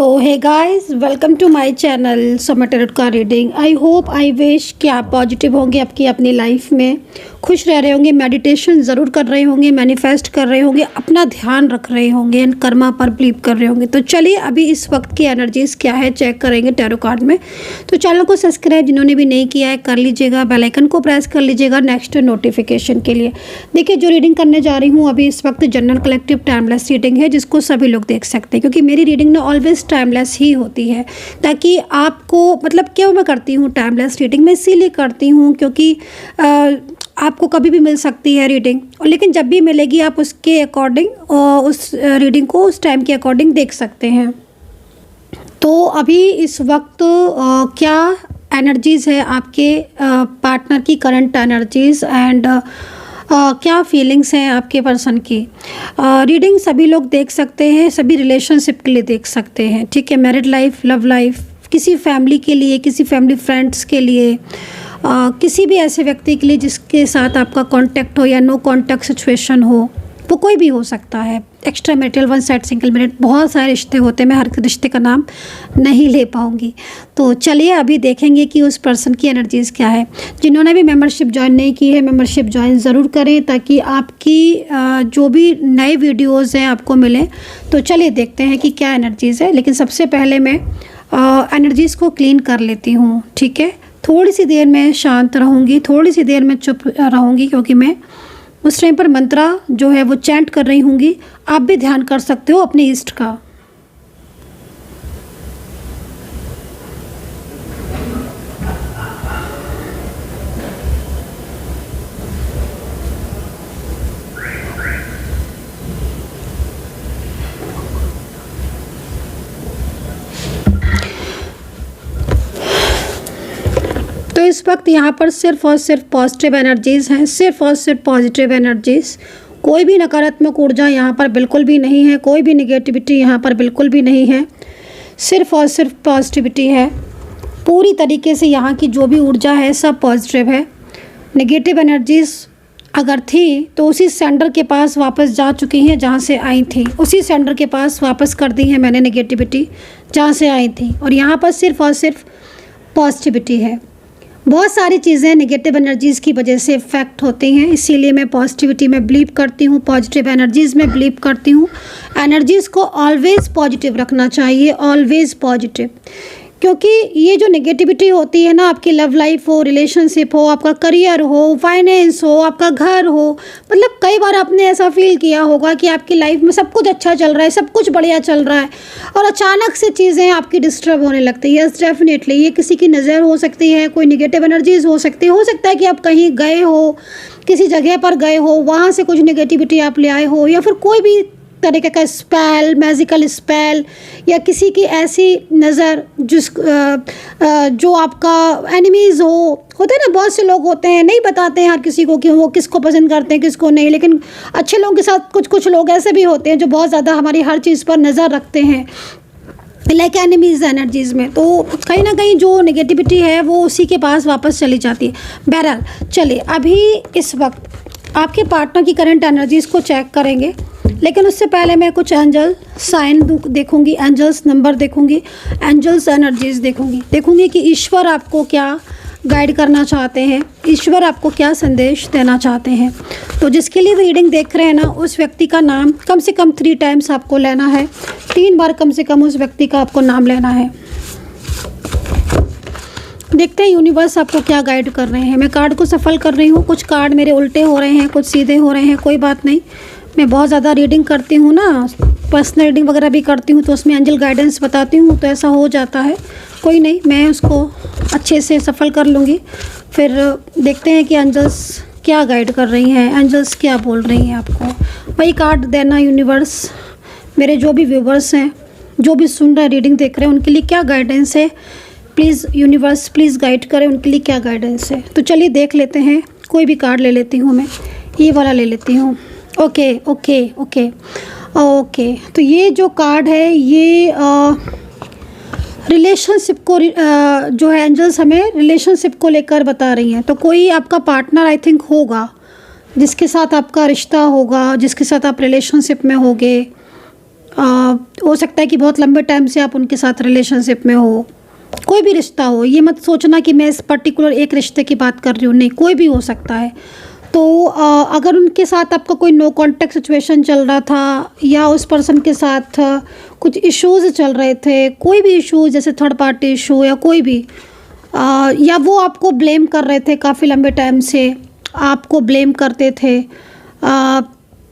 तो hey guys, welcome to my channel Soma tarot का reading. I hope I wish कि आप पॉजिटिव होंगे, आपकी अपनी लाइफ में खुश रह रहे होंगे, मेडिटेशन ज़रूर कर रहे होंगे, मैनिफेस्ट कर रहे होंगे, अपना ध्यान रख रहे होंगे एंड कर्मा पर बिलीव कर रहे होंगे। तो चलिए अभी इस वक्त की एनर्जीज़ क्या है चेक करेंगे टैरो कार्ड में। तो चैनल को सब्सक्राइब जिन्होंने भी नहीं किया है कर लीजिएगा, बेल आइकन को प्रेस कर लीजिएगा नेक्स्ट नोटिफिकेशन के लिए। देखिए जो रीडिंग करने जा रही हूँ अभी इस वक्त जनरल कलेक्टिव टाइमलेस रीडिंग है, जिसको सभी लोग देख सकते हैं, क्योंकि मेरी रीडिंग ना ऑलवेज टाइमलेस ही होती है, ताकि आपको क्यों मैं करती हूँ टाइमलेस रीडिंग, मैं इसीलिए करती हूँ क्योंकि आपको कभी भी मिल सकती है रीडिंग, और लेकिन जब भी मिलेगी आप उसके अकॉर्डिंग उस रीडिंग को उस टाइम के अकॉर्डिंग देख सकते हैं। तो अभी इस वक्त क्या एनर्जीज़ है आपके पार्टनर की, करंट एनर्जीज़ एंड क्या फीलिंग्स हैं आपके पर्सन की। रीडिंग सभी लोग देख सकते हैं, सभी रिलेशनशिप के लिए देख सकते हैं, ठीक है। मैरिड लाइफ, लव लाइफ, किसी फैमिली के लिए, किसी फैमिली फ्रेंड्स के लिए, किसी भी ऐसे व्यक्ति के लिए जिसके साथ आपका कांटेक्ट हो या नो कांटेक्ट सिचुएशन हो, वो कोई भी हो सकता है। Extra marital, one side single married, बहुत सारे रिश्ते होते हैं, मैं हर रिश्ते का नाम नहीं ले पाऊँगी। तो चलिए अभी देखेंगे कि उस पर्सन की एनर्जीज़ क्या है। जिन्होंने भी मेंबरशिप ज्वाइन नहीं की है, मेंबरशिप ज्वाइन ज़रूर करें ताकि आपकी जो भी नए वीडियोज़ हैं आपको मिलें। तो चलिए देखते हैं कि क्या एनर्जीज़ है, लेकिन सबसे पहले मैं एनर्जीज़ को क्लीन कर लेती हूँ, ठीक है। थोड़ी सी देर मैं शांत रहूँगी, थोड़ी सी देर मैं चुप रहूँगी, क्योंकि मैं उस टाइम पर मंत्रा जो है वो चैंट कर रही होंगी। आप भी ध्यान कर सकते हो अपने इष्ट का। तो इस वक्त यहाँ पर सिर्फ और सिर्फ पॉजिटिव एनर्जीज़ हैं, सिर्फ और सिर्फ पॉजिटिव एनर्जीज़। कोई भी नकारात्मक ऊर्जा यहाँ पर बिल्कुल भी नहीं है, कोई भी निगेटिविटी यहाँ पर बिल्कुल भी नहीं है, सिर्फ और सिर्फ पॉजिटिविटी है। पूरी तरीके से यहाँ की जो भी ऊर्जा है सब पॉजिटिव है। नेगेटिव एनर्जीज़ अगर थी तो उसी सेंडर के पास वापस जा चुकी हैं जहाँ से आई थी, उसी सेंडर के पास वापस कर दी है मैंने नेगेटिविटी जहाँ से आई थी, और यहाँ पर सिर्फ और सिर्फ पॉजिटिविटी है। बहुत सारी चीज़ें नेगेटिव एनर्जीज़ की वजह से इफ़ेक्ट होती हैं, इसीलिए मैं पॉजिटिविटी में बिलीव करती हूँ, पॉजिटिव एनर्जीज़ में बिलीव करती हूँ। एनर्जीज़ को ऑलवेज़ पॉजिटिव रखना चाहिए, ऑलवेज़ पॉजिटिव, क्योंकि ये जो नेगेटिविटी होती है ना, आपकी लव लाइफ हो, रिलेशनशिप हो, आपका करियर हो, फाइनेंस हो, आपका घर हो, कई बार आपने ऐसा फील किया होगा कि आपकी लाइफ में सब कुछ अच्छा चल रहा है, सब कुछ बढ़िया चल रहा है, और अचानक से चीज़ें आपकी डिस्टर्ब होने लगती है। यस डेफिनेटली ये किसी की नज़र हो सकती है, कोई नेगेटिव एनर्जीज हो सकती है। हो सकता है कि आप कहीं गए हो, किसी जगह पर गए हो, वहाँ से कुछ नेगेटिविटी आप ले आए हो, या फिर कोई भी तरीके का स्पेल, मैजिकल स्पेल, या किसी की ऐसी नज़र जो आपका एनिमीज़ होते हैं ना। बहुत से लोग होते हैं, नहीं बताते हैं हर किसी को कि वो किसको पसंद करते हैं किसको नहीं, लेकिन अच्छे लोगों के साथ कुछ लोग ऐसे भी होते हैं जो बहुत ज़्यादा हमारी हर चीज़ पर नज़र रखते हैं, लाइक एनिमीज़ एनर्जीज़ में। तो कहीं ना कहीं जो नेगेटिविटी है वो उसी के पास वापस चली जाती है। बहरहाल चलिए अभी इस वक्त आपके पार्टनर की करंट एनर्जीज़ को चेक करेंगे, लेकिन उससे पहले मैं कुछ एंजल साइन देखूंगी, एंजल्स नंबर देखूंगी, एंजल्स एनर्जीज़ देखूंगी कि ईश्वर आपको क्या गाइड करना चाहते हैं, ईश्वर आपको क्या संदेश देना चाहते हैं। तो जिसके लिए रीडिंग देख रहे हैं ना, उस व्यक्ति का नाम कम से कम 3 टाइम्स आपको लेना है, 3 बार कम से कम उस व्यक्ति का आपको नाम लेना है। देखते हैं यूनिवर्स आपको क्या गाइड कर रहे हैं। मैं कार्ड को सफल कर रही हूँ, कुछ कार्ड मेरे उल्टे हो रहे हैं, कुछ सीधे हो रहे हैं, कोई बात नहीं। मैं बहुत ज़्यादा रीडिंग करती हूँ ना, पर्सनल रीडिंग वगैरह भी करती हूँ, तो उसमें एंजल गाइडेंस बताती हूँ, तो ऐसा हो जाता है। कोई नहीं, मैं उसको अच्छे से सफल कर लूँगी। फिर देखते हैं कि एंजल्स क्या गाइड कर रही हैं, एंजल्स क्या बोल रही हैं आपको। वही कार्ड देना यूनिवर्स। मेरे जो भी व्यूवर्स हैं, जो भी सुन रहे हैं, रीडिंग देख रहे हैं, उनके लिए क्या गाइडेंस है, प्लीज़ यूनिवर्स प्लीज़ गाइड करें, उनके लिए क्या गाइडेंस है। तो चलिए देख लेते हैं। कोई भी कार्ड ले लेती हूँ मैं, ये वाला ले लेती हूँ। Okay okay okay okay. तो ये जो कार्ड है ये रिलेशनशिप को जो है एंजल्स हमें रिलेशनशिप को लेकर बता रही हैं। तो कोई आपका पार्टनर आई थिंक होगा जिसके साथ आपका रिश्ता होगा, जिसके साथ आप रिलेशनशिप में होगे, हो सकता है कि बहुत लंबे टाइम से आप उनके साथ रिलेशनशिप में हो। कोई भी रिश्ता हो, ये मत सोचना कि मैं इस पर्टिकुलर एक रिश्ते की बात कर रही हूँ, नहीं, कोई भी हो सकता है। तो अगर उनके साथ आपका कोई नो कॉन्टैक्ट सिचुएशन चल रहा था या उस पर्सन के साथ कुछ इश्यूज़ चल रहे थे, कोई भी इश्यूज़ जैसे थर्ड पार्टी इशू या कोई भी, या वो आपको ब्लेम कर रहे थे, काफ़ी लंबे टाइम से आपको ब्लेम करते थे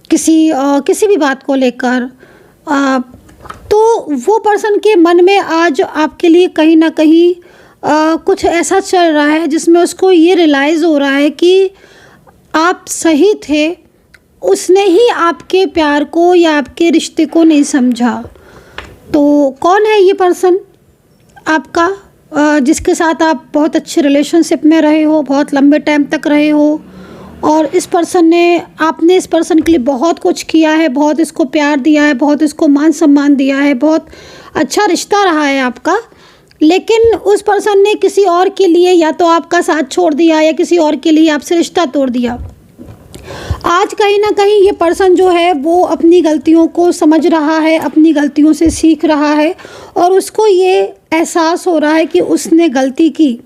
किसी भी बात को लेकर, तो वो पर्सन के मन में आज आपके लिए कहीं ना कहीं कुछ ऐसा चल रहा है जिसमें उसको ये रियलाइज़ हो रहा है कि आप सही थे, उसने ही आपके प्यार को या आपके रिश्ते को नहीं समझा। तो कौन है ये पर्सन आपका, जिसके साथ आप बहुत अच्छे रिलेशनशिप में रहे हो, बहुत लंबे टाइम तक रहे हो, और इस पर्सन ने, आपने इस पर्सन के लिए बहुत कुछ किया है, बहुत इसको प्यार दिया है, बहुत इसको मान सम्मान दिया है, बहुत अच्छा रिश्ता रहा है आपका, लेकिन उस पर्सन ने किसी और के लिए या तो आपका साथ छोड़ दिया या किसी और के लिए आपसे रिश्ता तोड़ दिया। आज कहीं ना कहीं ये पर्सन जो है वो अपनी गलतियों को समझ रहा है, अपनी गलतियों से सीख रहा है, और उसको ये एहसास हो रहा है कि उसने गलती की,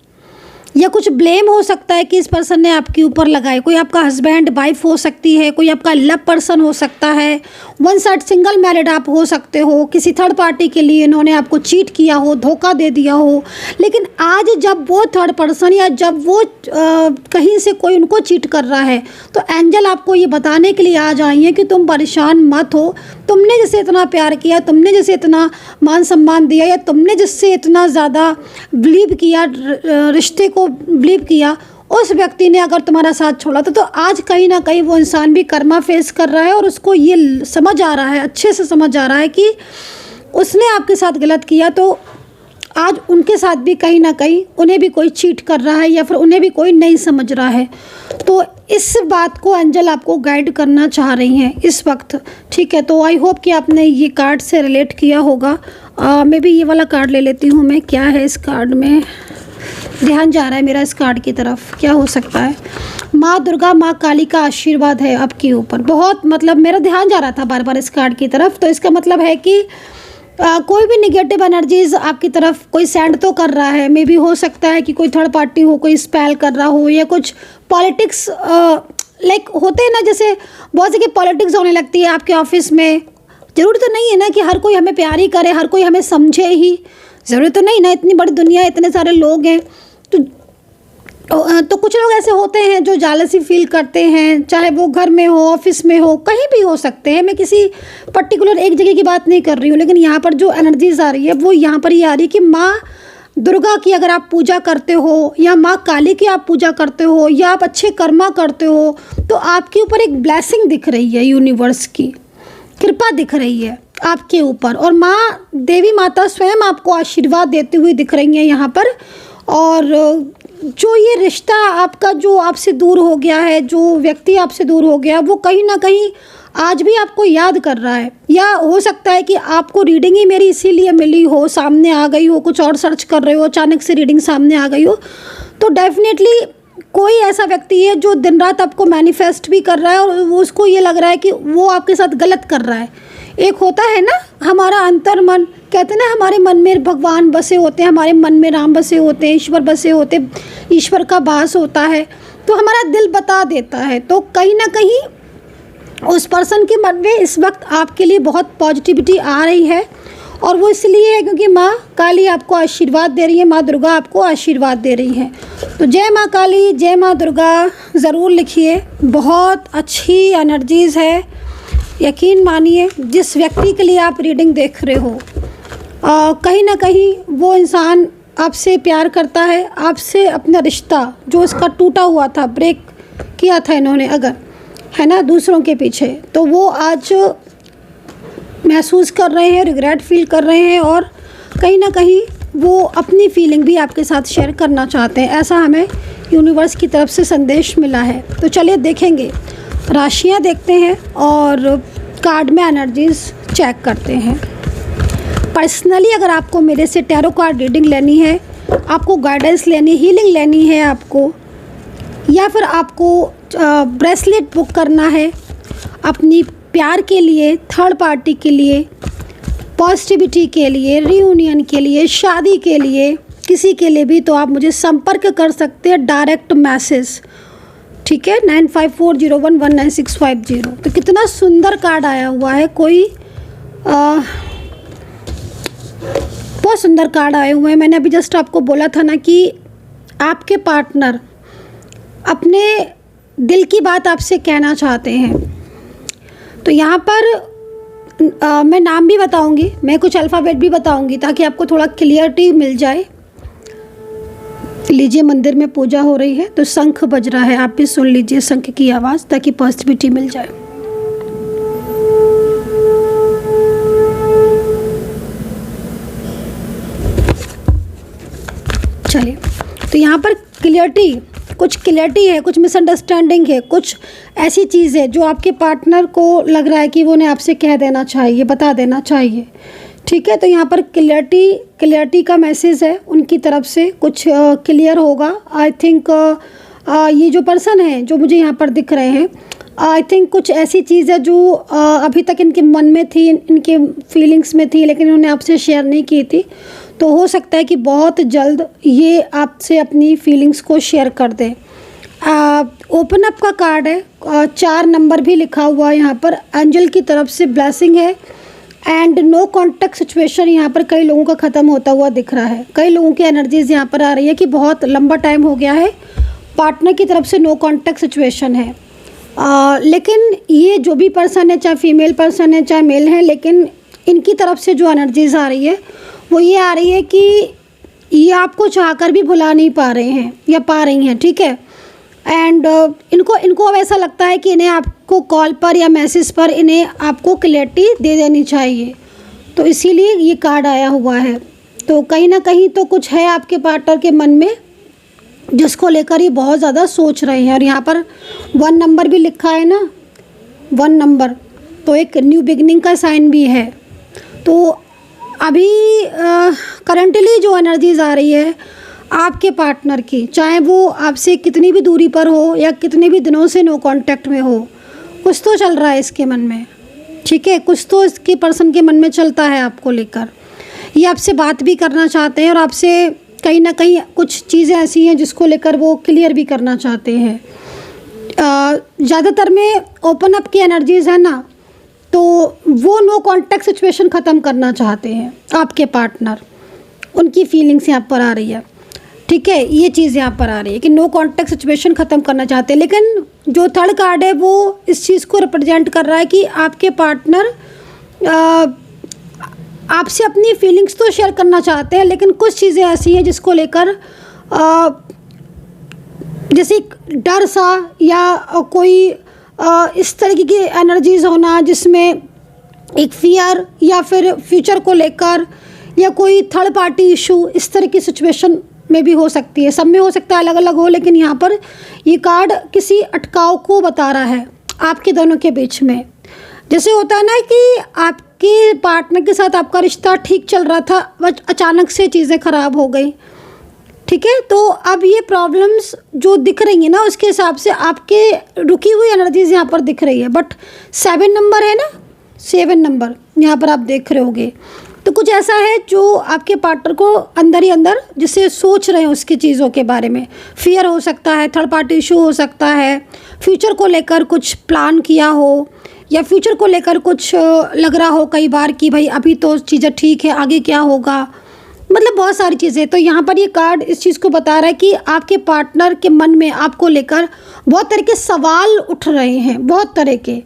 या कुछ ब्लेम हो सकता है कि इस पर्सन ने आपके ऊपर लगाए। कोई आपका हस्बैंड वाइफ हो सकती है, कोई आपका लव पर्सन हो सकता है, वन साइड सिंगल मैरिड आप हो सकते हो, किसी थर्ड पार्टी के लिए इन्होंने आपको चीट किया हो, धोखा दे दिया हो। लेकिन आज जब वो थर्ड पर्सन या जब वो कहीं से कोई उनको चीट कर रहा है, तो एंजल आपको ये बताने के लिए आ जाएंगे कि तुम परेशान मत हो, तुमने जिसे इतना प्यार किया, तुमने जिसे इतना मान सम्मान दिया, या तुमने जिससे इतना ज़्यादा बिलीव किया, रिश्ते को बिलीव किया, उस व्यक्ति ने अगर तुम्हारा साथ छोड़ा तो आज कहीं ना कहीं वो इंसान भी कर्मा फेस कर रहा है, और उसको ये समझ आ रहा है, अच्छे से समझ आ रहा है कि उसने आपके साथ गलत किया, तो आज उनके साथ भी कहीं ना कहीं उन्हें भी कोई चीट कर रहा है या फिर उन्हें भी कोई नहीं समझ रहा है। तो इस बात को एंजल आपको गाइड करना चाह रही हैं इस वक्त, ठीक है। तो आई होप कि आपने ये कार्ड से रिलेट किया होगा। मैं भी ये वाला कार्ड ले लेती हूँ मैं, क्या है इस कार्ड में, ध्यान जा रहा है मेरा इस कार्ड की तरफ, क्या हो सकता है। माँ दुर्गा, माँ काली का आशीर्वाद है आपके ऊपर, बहुत मतलब मेरा ध्यान जा रहा था बार बार इस कार्ड की तरफ, तो इसका मतलब है कि कोई भी निगेटिव एनर्जीज आपकी तरफ कोई सेंड तो कर रहा है। मे भी हो सकता है कि कोई थर्ड पार्टी हो, कोई स्पेल कर रहा हो, या कुछ पॉलिटिक्स लाइक होते हैं ना, जैसे बहुत सी पॉलिटिक्स होने लगती है आपके ऑफिस में। ज़रूरी तो नहीं है ना कि हर कोई हमें प्यार ही करे, हर कोई हमें समझे ही, ज़रूरी तो नहीं ना, इतनी बड़ी दुनिया, इतने सारे लोग हैं, तो कुछ लोग ऐसे होते हैं जो जालसी फील करते हैं, चाहे वो घर में हो, ऑफिस में हो, कहीं भी हो सकते हैं। मैं किसी पर्टिकुलर एक जगह की बात नहीं कर रही हूँ, लेकिन यहाँ पर जो एनर्जीज आ रही है वो यहाँ पर ये आ रही है कि माँ दुर्गा की अगर आप पूजा करते हो, या माँ काली की आप पूजा करते हो, या आप अच्छे कर्मा करते हो, तो आपके ऊपर एक ब्लेसिंग दिख रही है, यूनिवर्स की कृपा दिख रही है आपके ऊपर, और माँ देवी माता स्वयं आपको आशीर्वाद देती हुई दिख रही हैं यहाँ पर। और जो ये रिश्ता आपका जो आपसे दूर हो गया है, जो व्यक्ति आपसे दूर हो गया, वो कहीं ना कहीं आज भी आपको याद कर रहा है, या हो सकता है कि आपको रीडिंग ही मेरी इसीलिए मिली हो, सामने आ गई हो, कुछ और सर्च कर रहे हो, अचानक से रीडिंग सामने आ गई हो, तो डेफिनेटली कोई ऐसा व्यक्ति है जो दिन रात आपको मैनिफेस्ट भी कर रहा है, और वो उसको ये लग रहा है कि वो आपके साथ गलत कर रहा है। एक होता है ना हमारा अंतर मन, कहते हैं ना हमारे मन में भगवान बसे होते हैं, हमारे मन में राम बसे होते हैं, ईश्वर बसे होते, ईश्वर का वास होता है, तो हमारा दिल बता देता है। तो कहीं ना कहीं उस पर्सन के मन में इस वक्त आपके लिए बहुत पॉजिटिविटी आ रही है, और वो इसलिए है क्योंकि माँ काली आपको आशीर्वाद दे रही है, माँ दुर्गा आपको आशीर्वाद दे रही हैं। तो जय माँ काली, जय माँ दुर्गा ज़रूर लिखिए, बहुत अच्छी एनर्जीज़ है। यकीन मानिए जिस व्यक्ति के लिए आप रीडिंग देख रहे हो, कहीं ना कहीं वो इंसान आपसे प्यार करता है, आपसे अपना रिश्ता जो इसका टूटा हुआ था, ब्रेक किया था इन्होंने अगर, है ना, दूसरों के पीछे, तो वो आज महसूस कर रहे हैं, रिग्रेट फील कर रहे हैं, और कहीं ना कहीं वो अपनी फीलिंग भी आपके साथ शेयर करना चाहते हैं। ऐसा हमें यूनिवर्स की तरफ से संदेश मिला है। तो चलिए देखेंगे, राशियाँ देखते हैं और कार्ड में एनर्जीज़ चेक करते हैं। पर्सनली अगर आपको मेरे से टैरो कार्ड रीडिंग लेनी है, आपको गाइडेंस लेनी, हीलिंग लेनी है आपको, या फिर आपको ब्रेसलेट बुक करना है अपनी प्यार के लिए, थर्ड पार्टी के लिए, पॉजिटिविटी के लिए, रियूनियन के लिए, शादी के लिए, किसी के लिए भी, तो आप मुझे संपर्क कर सकते हैं डायरेक्ट मैसेज, ठीक है। 9540119650। तो कितना सुंदर कार्ड आया हुआ है, कोई बहुत सुंदर कार्ड आए हुए हैं। मैंने अभी जस्ट आपको बोला था ना कि आपके पार्टनर अपने दिल की बात आपसे कहना चाहते हैं। तो यहाँ पर मैं नाम भी बताऊंगी, मैं कुछ अल्फ़ाबेट भी बताऊंगी ताकि आपको थोड़ा क्लियरिटी मिल जाए। लीजिए, मंदिर में पूजा हो रही है तो शंख बज रहा है, आप भी सुन लीजिए शंख की आवाज़ ताकि पॉजिटिविटी मिल जाए। चलिए, तो यहाँ पर क्लियरिटी, कुछ क्लियरिटी है, कुछ मिसअंडरस्टैंडिंग है, कुछ ऐसी चीज़ है जो आपके पार्टनर को लग रहा है कि वो उन्हें आपसे कह देना चाहिए, बता देना चाहिए, ठीक है। तो यहाँ पर क्लियरिटी का मैसेज है उनकी तरफ से, कुछ क्लियर होगा। आई थिंक ये जो पर्सन है जो मुझे यहाँ पर दिख रहे हैं, आई थिंक कुछ ऐसी चीज़ है जो अभी तक इनके मन में थी, इनके फीलिंग्स में थी, लेकिन इन्होंने आपसे शेयर नहीं की थी। तो हो सकता है कि बहुत जल्द ये आपसे अपनी फीलिंग्स को शेयर कर दें। ओपन अप का कार्ड है, 4 नंबर भी लिखा हुआ है यहाँ पर, एंजल की तरफ से ब्लेसिंग है एंड नो कॉन्टैक्ट सिचुएशन यहाँ पर कई लोगों का ख़त्म होता हुआ दिख रहा है। कई लोगों की एनर्जीज यहाँ पर आ रही है कि बहुत लंबा टाइम हो गया है, पार्टनर की तरफ से नो कॉन्टैक्ट सिचुएशन है। लेकिन ये जो भी पर्सन है, चाहे फीमेल पर्सन है चाहे मेल है, लेकिन इनकी तरफ से जो एनर्जीज आ रही है वो ये आ रही है कि ये आपको चाहकर भी भुला नहीं पा रहे हैं या पा रही हैं, ठीक है। एंड इनको अब ऐसा लगता है कि इन्हें आपको कॉल पर या मैसेज पर इन्हें आपको क्लैरिटी दे देनी चाहिए, तो इसीलिए ये कार्ड आया हुआ है। तो कहीं ना कहीं तो कुछ है आपके पार्टनर के मन में जिसको लेकर ये बहुत ज़्यादा सोच रहे हैं। और यहाँ पर 1 नंबर भी लिखा है ना, 1 नंबर, तो एक न्यू बिगनिंग का साइन भी है। तो अभी करंटली जो एनर्जीज आ रही है आपके पार्टनर की, चाहे वो आपसे कितनी भी दूरी पर हो या कितने भी दिनों से नो कांटेक्ट में हो, कुछ तो चल रहा है इसके मन में, ठीक है। कुछ तो इसके पर्सन के मन में चलता है आपको लेकर। ये आपसे बात भी करना चाहते हैं और आपसे कहीं ना कहीं कुछ चीज़ें ऐसी हैं जिसको लेकर वो क्लियर भी करना चाहते हैं। ज़्यादातर में ओपन अप की एनर्जीज है ना, तो वो नो कॉन्टैक्ट सिचुएशन ख़त्म करना चाहते हैं आपके पार्टनर, उनकी फीलिंग्स यहाँ पर आ रही है, ठीक है। ये चीज़ यहाँ पर आ रही है कि नो कॉन्टैक्ट सिचुएशन ख़त्म करना चाहते हैं। लेकिन जो थर्ड कार्ड है वो इस चीज़ को रिप्रेजेंट कर रहा है कि आपके पार्टनर आपसे अपनी फीलिंग्स तो शेयर करना चाहते हैं, लेकिन कुछ चीज़ें ऐसी हैं जिसको लेकर जैसे डर सा या कोई इस तरीके की एनर्जीज होना जिसमें एक फियर या फिर फ्यूचर को लेकर या कोई थर्ड पार्टी इशू, इस तरह की सिचुएशन में भी हो सकती है। सब में हो सकता है, अलग अलग हो, लेकिन यहाँ पर ये कार्ड किसी अटकाव को बता रहा है आपके दोनों के बीच में। जैसे होता है ना कि आपके पार्टनर के साथ आपका रिश्ता ठीक चल रहा था, बट अचानक से चीज़ें ख़राब हो गई, ठीक है। तो अब ये प्रॉब्लम्स जो दिख रही है ना, उसके हिसाब से आपके रुकी हुई एनर्जीज यहाँ पर दिख रही है। बट 7 नंबर है ना, 7 नंबर यहाँ पर आप देख रहे होगे। तो कुछ ऐसा है जो आपके पार्टनर को अंदर ही अंदर जिसे सोच रहे हैं उसकी चीज़ों के बारे में, फियर हो सकता है, थर्ड पार्टी इशू हो सकता है, फ्यूचर को लेकर कुछ प्लान किया हो या फ्यूचर को लेकर कुछ लग रहा हो कई बार कि भाई अभी तो चीज़ें ठीक है, आगे क्या होगा, मतलब बहुत सारी चीज़ें। तो यहाँ पर ये कार्ड इस चीज़ को बता रहा है कि आपके पार्टनर के मन में आपको लेकर बहुत तरह के सवाल उठ रहे हैं, बहुत तरह के।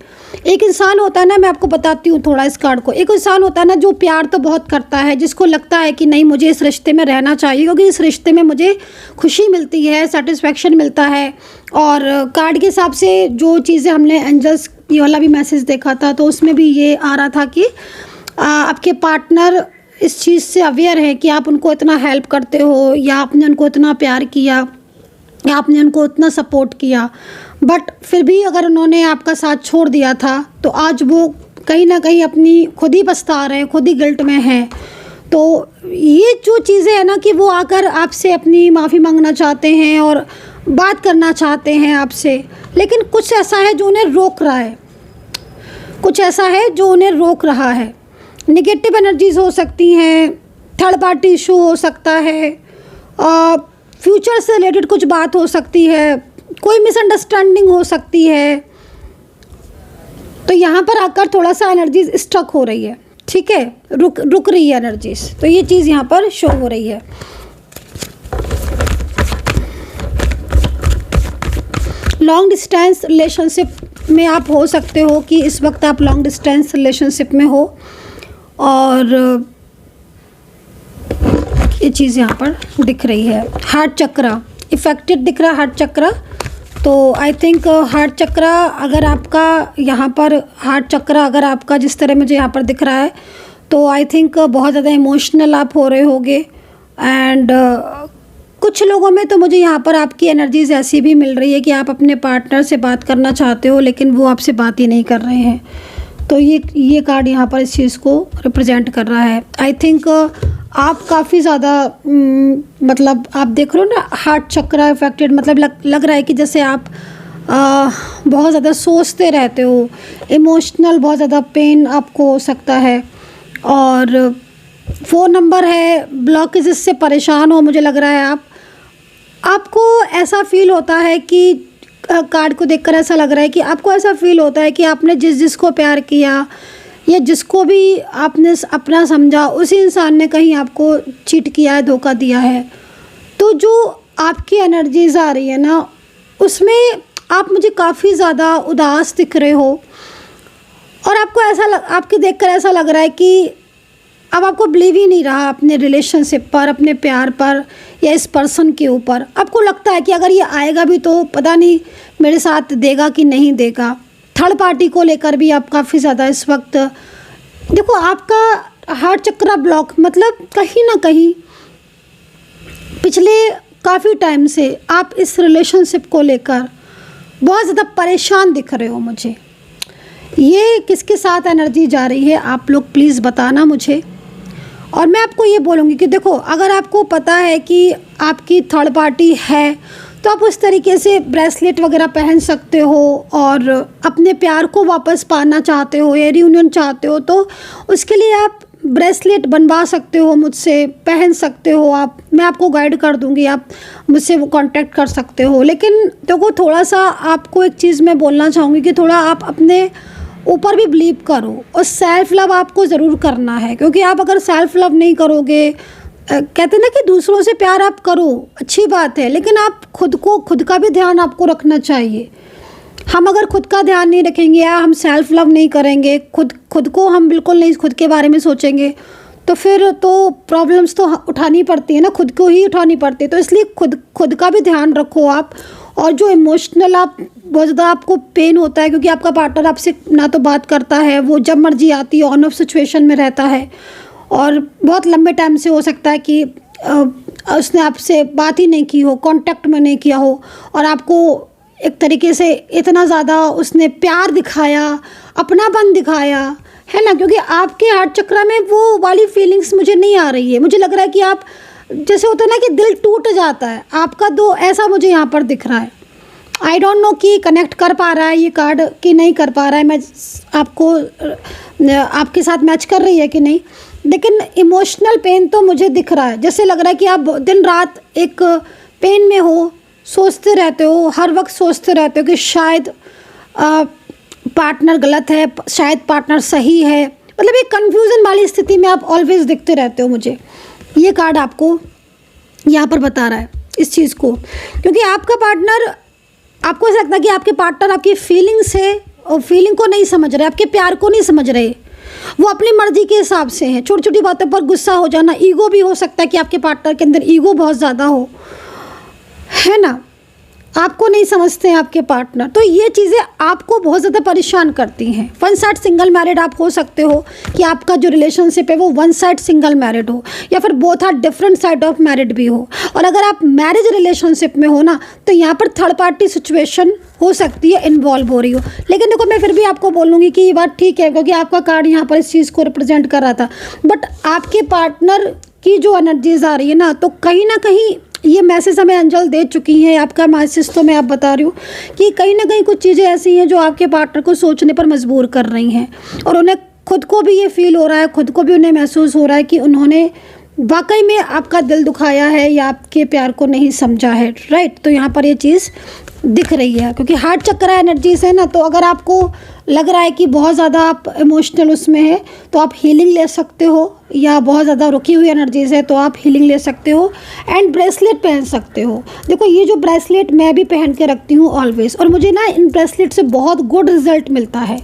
एक इंसान होता है ना, मैं आपको बताती हूँ थोड़ा इस कार्ड को। एक इंसान होता है ना जो प्यार तो बहुत करता है, जिसको लगता है कि नहीं मुझे इस रिश्ते में रहना चाहिए क्योंकि इस रिश्ते में मुझे खुशी मिलती है, सेटिस्फेक्शन मिलता है। और कार्ड के हिसाब से जो चीज़ें हमने एंजल्स ये वाला भी मैसेज देखा था, तो उसमें भी ये आ रहा था कि आपके पार्टनर इस चीज़ से अवेयर है कि आप उनको इतना हेल्प करते हो या आपने उनको इतना प्यार किया या आपने उनको इतना सपोर्ट किया, बट फिर भी अगर उन्होंने आपका साथ छोड़ दिया था तो आज वो कहीं ना कहीं अपनी खुद ही पछता रहे हैं, खुद ही गिल्ट में हैं। तो ये जो चीज़ें हैं ना कि वो आकर आपसे अपनी माफ़ी मांगना चाहते हैं और बात करना चाहते हैं आपसे, लेकिन कुछ ऐसा है जो उन्हें रोक रहा है, कुछ ऐसा है जो उन्हें रोक रहा है। नेगेटिव एनर्जीज हो सकती हैं, थर्ड पार्टी इशू हो सकता है, फ्यूचर से रिलेटेड कुछ बात हो सकती है, कोई मिसअंडरस्टैंडिंग हो सकती है। तो यहाँ पर आकर थोड़ा सा एनर्जीज स्टक हो रही है, ठीक है, रुक रही है एनर्जीज। तो ये चीज़ यहाँ पर शो हो रही है। लॉन्ग डिस्टेंस रिलेशनशिप में आप हो सकते हो कि इस वक्त आप लॉन्ग डिस्टेंस रिलेशनशिप में हो, और ये चीज़ यहाँ पर दिख रही है। हार्ट चक्रा इफेक्टेड दिख रहा है, हार्ट चक्रा। तो आई थिंक हार्ट चक्रा अगर आपका यहाँ पर अगर आपका जिस तरह मुझे यहाँ पर दिख रहा है, तो आई थिंक बहुत ज़्यादा इमोशनल आप हो रहे होगे। एंड कुछ लोगों में तो मुझे यहाँ पर आपकी एनर्जीज ऐसी भी मिल रही है कि आप अपने पार्टनर से बात करना चाहते हो लेकिन वो आपसे बात ही नहीं कर रहे हैं। तो ये कार्ड यहाँ पर इस चीज़ को रिप्रेजेंट कर रहा है। आई थिंक आप काफ़ी ज़्यादा मतलब आप देख रहे हो ना, हार्ट चक्रा इफेक्टेड, मतलब लग रहा है कि जैसे आप बहुत ज़्यादा सोचते रहते हो, इमोशनल बहुत ज़्यादा पेन आपको हो सकता है। और 4 नंबर है, ब्लॉकेजेस से परेशान हो, मुझे लग रहा है आपको ऐसा फील होता है कि कार्ड को देखकर ऐसा लग रहा है कि आपको ऐसा फील होता है कि आपने जिसको प्यार किया या जिसको भी आपने अपना समझा, उसी इंसान ने कहीं आपको चीट किया है, धोखा दिया है। तो जो आपकी एनर्जीज आ रही है ना, उसमें आप मुझे काफ़ी ज़्यादा उदास दिख रहे हो, और आपको आपके देखकर ऐसा लग रहा है कि अब आपको बिलीव ही नहीं रहा अपने रिलेशनशिप पर, अपने प्यार पर, या इस पर्सन के ऊपर। आपको लगता है कि अगर ये आएगा भी तो पता नहीं मेरे साथ देगा कि नहीं देगा। थर्ड पार्टी को लेकर भी आप काफ़ी ज़्यादा इस वक्त, देखो आपका हार्ट चक्रा ब्लॉक, मतलब कहीं ना कहीं पिछले काफ़ी टाइम से आप इस रिलेशनशिप को लेकर बहुत ज़्यादा परेशान दिख रहे हो मुझे। ये किसके साथ एनर्जी जा रही है आप लोग प्लीज़ बताना मुझे। और मैं आपको ये बोलूँगी कि देखो, अगर आपको पता है कि आपकी थर्ड पार्टी है तो आप उस तरीके से ब्रेसलेट वगैरह पहन सकते हो, और अपने प्यार को वापस पाना चाहते हो या रियूनियन चाहते हो तो उसके लिए आप ब्रेसलेट बनवा सकते हो, मुझसे पहन सकते हो आप, मैं आपको गाइड कर दूँगी, आप मुझसे वो कांटेक्ट कर सकते हो। लेकिन देखो, थोड़ा सा आपको एक चीज़ मैं बोलना चाहूँगी कि थोड़ा आप अपने ऊपर भी बिलीव करो, और सेल्फ़ लव आपको ज़रूर करना है, क्योंकि आप अगर सेल्फ़ लव नहीं करोगे, कहते हैं ना कि दूसरों से प्यार आप करो, अच्छी बात है, लेकिन आप खुद का भी ध्यान आपको रखना चाहिए। हम अगर खुद का ध्यान नहीं रखेंगे या हम सेल्फ़ लव नहीं करेंगे, खुद को हम बिल्कुल नहीं खुद के बारे में सोचेंगे, तो फिर तो प्रॉब्लम्स तो उठानी पड़ती है ना, खुद को ही उठानी पड़ती है। तो इसलिए खुद का भी ध्यान रखो आप। और जो इमोशनल आप बहुत ज़्यादा आपको पेन होता है क्योंकि आपका पार्टनर आपसे ना तो बात करता है, वो जब मर्जी आती है ऑन ऑफ सिचुएशन में रहता है, और बहुत लंबे टाइम से हो सकता है कि उसने आपसे बात ही नहीं की हो, कांटेक्ट में नहीं किया हो, और आपको एक तरीके से इतना ज़्यादा उसने प्यार दिखाया, अपनापन दिखाया, है ना, क्योंकि आपके हार्ट चक्र में वो वाली फीलिंग्स मुझे नहीं आ रही है। मुझे लग रहा है कि आप, जैसे होता है ना कि दिल टूट जाता है आपका, तो ऐसा मुझे यहाँ पर दिख रहा है। आई डोंट नो कि कनेक्ट कर पा रहा है ये कार्ड कि नहीं कर पा रहा है, मैं आपको आपके साथ मैच कर रही है कि नहीं, लेकिन इमोशनल पेन तो मुझे दिख रहा है। जैसे लग रहा है कि आप दिन रात एक पेन में हो, सोचते रहते हो, हर वक्त सोचते रहते हो कि शायद पार्टनर गलत है, शायद पार्टनर सही है, मतलब एक कन्फ्यूज़न वाली स्थिति में आप ऑलवेज दिखते रहते हो। मुझे ये कार्ड आपको यहाँ पर बता रहा है इस चीज़ को, क्योंकि आपका पार्टनर, आपको ऐसा लगता है कि आपके पार्टनर आपकी फीलिंग से, और फीलिंग को नहीं समझ रहे, आपके प्यार को नहीं समझ रहे, वो अपनी मर्जी के हिसाब से हैं। छोटी छोटी बातों पर गुस्सा हो जाना, ईगो भी हो सकता है कि आपके पार्टनर के अंदर ईगो बहुत ज़्यादा हो, है ना, आपको नहीं समझते हैं आपके पार्टनर। तो ये चीज़ें आपको बहुत ज़्यादा परेशान करती हैं। वन साइड सिंगल मैरिड आप हो सकते हो कि आपका जो रिलेशनशिप है वो वन साइड सिंगल मैरिड हो, या फिर both are different side of married भी हो। और अगर आप मैरिज रिलेशनशिप में हो ना, तो यहाँ पर थर्ड पार्टी सिचुएशन हो सकती है, इन्वॉल्व हो रही हो। लेकिन देखो, मैं फिर भी आपको बोलूँगी कि ये बात ठीक है, क्योंकि आपका कार्ड यहाँ पर इस चीज़ को रिप्रेजेंट कर रहा था। बट आपके पार्टनर की जो एनर्जीज आ रही है ना, तो कहीं ना कहीं ये मैसेज हमें अंजल दे चुकी हैं। आपका मैसेज तो मैं आप बता रही हूँ कि कहीं ना कहीं कुछ चीज़ें ऐसी हैं जो आपके पार्टनर को सोचने पर मजबूर कर रही हैं, और उन्हें खुद को भी ये फील हो रहा है, खुद को भी उन्हें महसूस हो रहा है कि उन्होंने वाकई में आपका दिल दुखाया है या आपके प्यार को नहीं समझा है, राइट। तो यहाँ पर ये चीज़ दिख रही है क्योंकि हार्ट चक्र एनर्जीज है ना। तो अगर आपको लग रहा है कि बहुत ज़्यादा आप इमोशनल उसमें है तो आप हीलिंग ले सकते हो, या बहुत ज़्यादा रुकी हुई एनर्जीज है तो आप हीलिंग ले सकते हो एंड ब्रेसलेट पहन सकते हो। देखो ये जो ब्रेसलेट मैं भी पहन के रखती हूँ ऑलवेज, और मुझे ना इन ब्रेसलेट से बहुत गुड रिजल्ट मिलता है।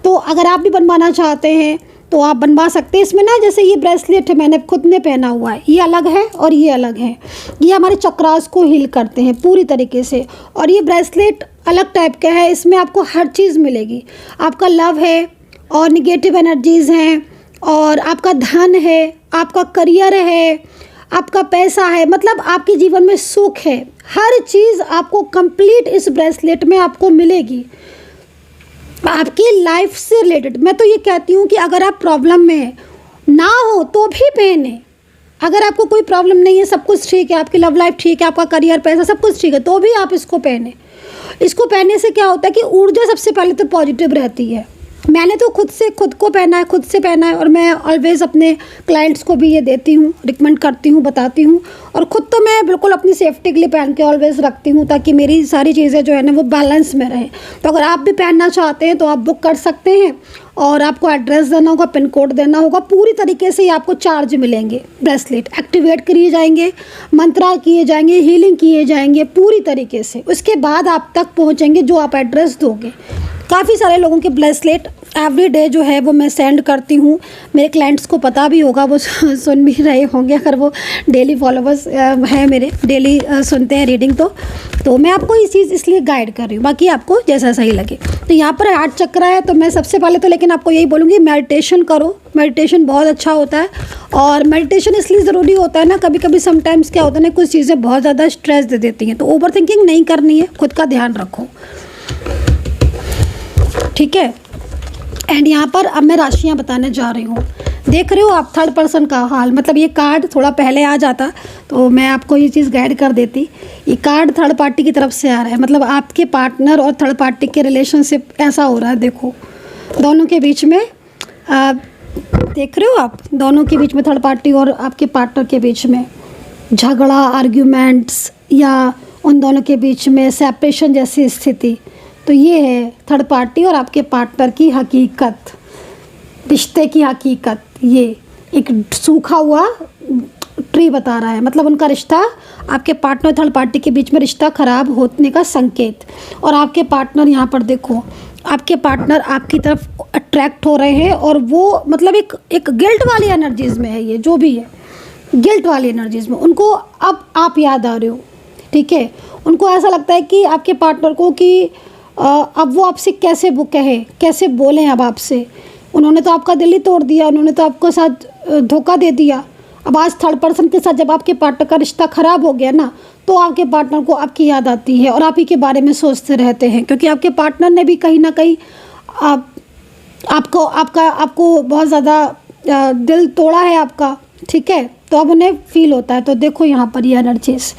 तो अगर आप भी बनवाना चाहते हैं तो आप बनवा सकते हैं। इसमें ना जैसे ये ब्रेसलेट है मैंने खुद ने पहना हुआ है, ये अलग है और ये अलग है। ये हमारे चक्रास को हील करते हैं पूरी तरीके से, और ये ब्रेसलेट अलग टाइप का है। इसमें आपको हर चीज़ मिलेगी, आपका लव है और निगेटिव एनर्जीज़ हैं, और आपका धन है, आपका करियर है, आपका पैसा है, मतलब आपके जीवन में सुख है। हर चीज़ आपको कंप्लीट इस ब्रेसलेट में आपको मिलेगी, आपकी लाइफ से रिलेटेड। मैं तो ये कहती हूँ कि अगर आप प्रॉब्लम में ना हो तो भी पहने। अगर आपको कोई प्रॉब्लम नहीं है, सब कुछ ठीक है, आपकी लव लाइफ ठीक है, आपका करियर पैसा सब कुछ ठीक है, तो भी आप इसको पहने। इसको पहनने से क्या होता है कि ऊर्जा सबसे पहले तो पॉजिटिव रहती है। मैंने तो खुद को पहना है, खुद से पहना है, और मैं ऑलवेज़ अपने क्लाइंट्स को भी ये देती हूँ, रिकमेंड करती हूँ, बताती हूँ। और ख़ुद तो मैं बिल्कुल अपनी सेफ्टी के लिए पहन के ऑलवेज़ रखती हूँ ताकि मेरी सारी चीज़ें जो है ना वो बैलेंस में रहें। तो अगर आप भी पहनना चाहते हैं तो आप बुक कर सकते हैं, और आपको एड्रेस देना होगा, पिन कोड देना होगा, पूरी तरीके से आपको चार्ज मिलेंगे। ब्रेसलेट एक्टिवेट किए जाएंगे, मंत्रा किए जाएंगे, हीलिंग किए जाएंगे पूरी तरीके से। उसके बाद आप तक पहुँचेंगे जो आप एड्रेस दोगे। काफ़ी सारे लोगों के ब्रेसलेट एवरी डे जो है वो मैं सेंड करती हूँ। मेरे क्लाइंट्स को पता भी होगा, वो सुन भी रहे होंगे, अगर वो डेली फॉलोवर्स हैं मेरे, डेली सुनते हैं रीडिंग। तो मैं आपको ये चीज़ इसलिए गाइड कर रही हूँ, बाकी आपको जैसा सही लगे। तो यहाँ पर हार्ट चक्र है, तो मैं सबसे पहले तो लेकिन आपको यही बोलूँगी मेडिटेशन करो। मेडिटेशन बहुत अच्छा होता है, और मेडिटेशन इसलिए ज़रूरी होता है ना, कभी कभी समटाइम्स क्या होता है ना, कुछ चीज़ें बहुत ज़्यादा स्ट्रेस दे देती हैं, तो ओवर थिंकिंग नहीं करनी है, खुद का ध्यान रखो, ठीक है। एंड यहाँ पर अब मैं राशियाँ बताने जा रही हूँ। देख रहे हो आप थर्ड पर्सन का हाल, मतलब ये कार्ड थोड़ा पहले आ जाता तो मैं आपको ये चीज़ गाइड कर देती। ये कार्ड थर्ड पार्टी की तरफ से आ रहा है, मतलब आपके पार्टनर और थर्ड पार्टी के रिलेशनशिप ऐसा हो रहा है। देखो दोनों के बीच में देख रहे हो आप, दोनों के बीच में थर्ड पार्टी और आपके पार्टनर के बीच में झगड़ा, आर्ग्यूमेंट्स, या उन दोनों के बीच में सेपरेशन जैसी स्थिति। तो ये है थर्ड पार्टी और आपके पार्टनर की हकीकत, रिश्ते की हकीकत। ये एक सूखा हुआ ट्री बता रहा है, मतलब उनका रिश्ता, आपके पार्टनर थर्ड पार्टी के बीच में रिश्ता ख़राब होने का संकेत। और आपके पार्टनर यहाँ पर देखो, आपके पार्टनर आपकी तरफ अट्रैक्ट हो रहे हैं, और वो मतलब एक गिल्ट वाली एनर्जीज़ में है, ये जो भी है गिल्ट वाली एनर्जीज़ में। उनको अब आप याद आ रहे हो, ठीक है। उनको ऐसा लगता है कि आपके पार्टनर को कि अब वो आपसे कैसे वो कहे, कैसे बोलें अब आपसे। उन्होंने तो आपका दिल ही तोड़ दिया, उन्होंने तो आपको साथ धोखा दे दिया। अब आज थर्ड पर्सन के साथ जब आपके पार्टनर का रिश्ता ख़राब हो गया ना, तो आपके पार्टनर को आपकी याद आती है और आप ही के बारे में सोचते रहते हैं, क्योंकि आपके पार्टनर ने भी कहीं ना कहीं आपको बहुत ज़्यादा दिल तोड़ा है आपका, ठीक है। तो अब उन्हें फील होता है। तो देखो यहाँ पर ये एनर्जीज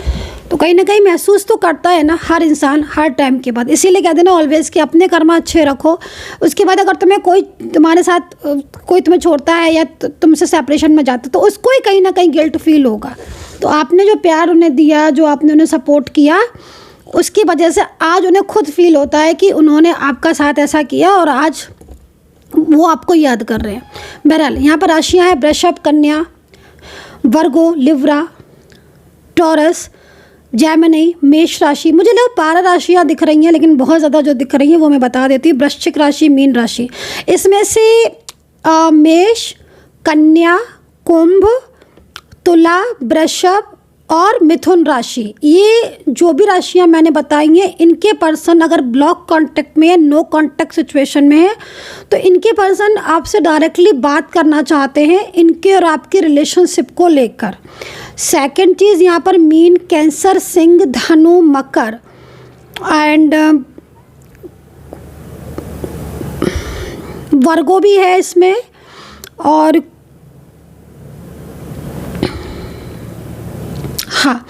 तो कहीं ना कहीं महसूस तो करता है ना हर इंसान हर टाइम के बाद। इसीलिए कहते हैं ना ऑलवेज़ कि अपने कर्म अच्छे रखो। उसके बाद अगर तुम्हारे साथ कोई तुम्हें छोड़ता है या तुमसे सेपरेशन में जाता है, तो उसको ही कहीं ना कहीं गिल्ट फील होगा। तो आपने जो प्यार उन्हें दिया, जो आपने उन्हें सपोर्ट किया, उसकी वजह से आज उन्हें खुद फील होता है कि उन्होंने आपका साथ ऐसा किया, और आज वो आपको याद कर रहे हैं। बहरहाल यहाँ पर राशियाँ हैं वृषभ, कन्या, वर्गो, लिब्रा, टॉरस, जेमिनी, मेष राशि। मुझे लोग 12 राशियाँ दिख रही हैं, लेकिन बहुत ज़्यादा जो दिख रही हैं वो मैं बता देती हूँ। वृश्चिक राशि, मीन राशि, इसमें से मेष, कन्या, कुंभ, तुला, वृषभ और मिथुन राशि, ये जो भी राशियाँ मैंने बताई हैं, इनके पर्सन अगर ब्लॉक कांटेक्ट में है, नो कांटेक्ट सिचुएशन में है, तो इनके पर्सन आपसे डायरेक्टली बात करना चाहते हैं इनके और आपके रिलेशनशिप को लेकर। सेकंड चीज़ यहाँ पर मीन, कैंसर, सिंह, धनु, मकर एंड वर्गो भी है इसमें, और हाँ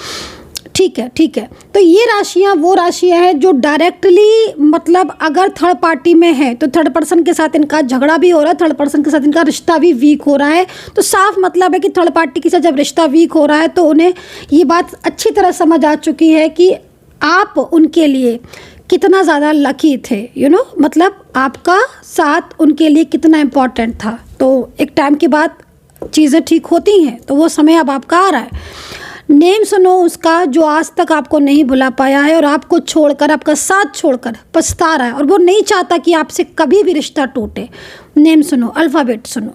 ठीक है, ठीक है। तो ये राशियाँ वो राशियाँ हैं जो डायरेक्टली मतलब अगर थर्ड पार्टी में है तो थर्ड पर्सन के साथ इनका झगड़ा भी हो रहा है, थर्ड पर्सन के साथ इनका रिश्ता भी वीक हो रहा है। तो साफ मतलब है कि थर्ड पार्टी के साथ जब रिश्ता वीक हो रहा है तो उन्हें ये बात अच्छी तरह समझ आ चुकी है कि आप उनके लिए कितना ज़्यादा लकी थे, मतलब आपका साथ उनके लिए कितना इम्पोर्टेंट था। तो एक टाइम के बाद चीज़ें ठीक होती हैं, तो वो समय अब आपका आ रहा है। नेम सुनो उसका जो आज तक आपको नहीं बुला पाया है और आपको छोड़कर, आपका साथ छोड़कर पछता रहा है और वो नहीं चाहता कि आपसे कभी भी रिश्ता टूटे। नेम सुनो, अल्फ़ाबेट सुनो।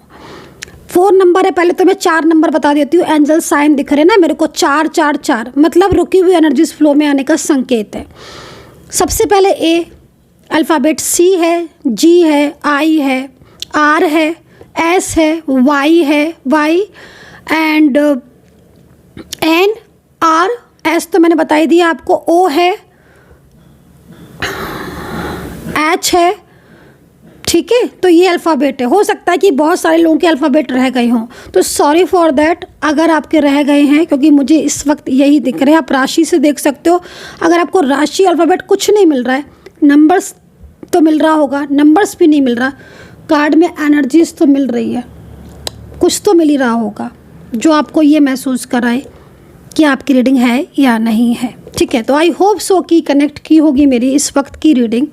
4 नंबर है। पहले तो मैं 4 नंबर बता देती हूँ। एंजल साइन दिख रहे ना मेरे को, 4 4 4 मतलब रुकी हुई एनर्जीज फ्लो में आने का संकेत है। सबसे पहले ए, अल्फ़ाबेट सी है, जी है, आई है, आर है, एस है, वाई है, Y and N, R, S तो मैंने बता ही दिया आपको, ओ है, एच है, ठीक है। तो ये अल्फ़ाबेट है। हो सकता है कि बहुत सारे लोगों के अल्फ़ाबेट रह गए हों, तो सॉरी फॉर दैट अगर आपके रह गए हैं, क्योंकि मुझे इस वक्त यही दिख रहे हैं। आप राशि से देख सकते हो। अगर आपको राशि अल्फ़ाबेट कुछ नहीं मिल रहा है, नंबर्स तो मिल रहा होगा, नंबर्स भी नहीं मिल रहा, कार्ड में एनर्जीज तो मिल रही है, कुछ तो मिल ही रहा होगा जो आपको ये महसूस कराए कि आपकी रीडिंग है या नहीं है, ठीक है। तो आई होप सो कि कनेक्ट की होगी मेरी इस वक्त की रीडिंग।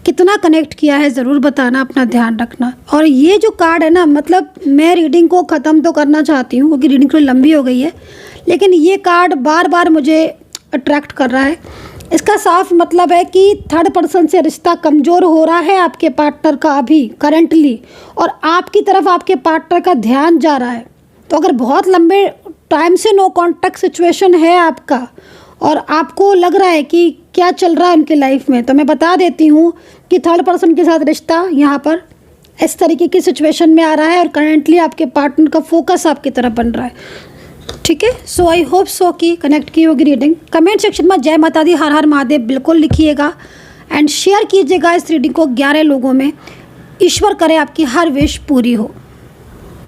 कितना कनेक्ट किया है ज़रूर बताना, अपना ध्यान रखना। और ये जो कार्ड है ना, मतलब मैं रीडिंग को ख़त्म तो करना चाहती हूँ क्योंकि रीडिंग थोड़ी लंबी हो गई है, लेकिन ये कार्ड बार बार मुझे अट्रैक्ट कर रहा है। इसका साफ मतलब है कि थर्ड पर्सन से रिश्ता कमज़ोर हो रहा है आपके पार्टनर का अभी करेंटली, और आपकी तरफ आपके पार्टनर का ध्यान जा रहा है। तो अगर बहुत लंबे टाइम से नो कॉन्टैक्ट सिचुएशन है आपका और आपको लग रहा है कि क्या चल रहा है उनकी लाइफ में, तो मैं बता देती हूँ कि थर्ड पर्सन के साथ रिश्ता यहाँ पर इस तरीके की सिचुएशन में आ रहा है और करेंटली आपके पार्टनर का फोकस आपकी तरफ बन रहा है, ठीक है। सो आई होप सो कि कनेक्ट की होगी रीडिंग। कमेंट सेक्शन में जय माता दी, हर हर महादेव बिल्कुल लिखिएगा एंड शेयर कीजिएगा इस रीडिंग को 11 लोगों में। ईश्वर करे आपकी हर विश पूरी हो।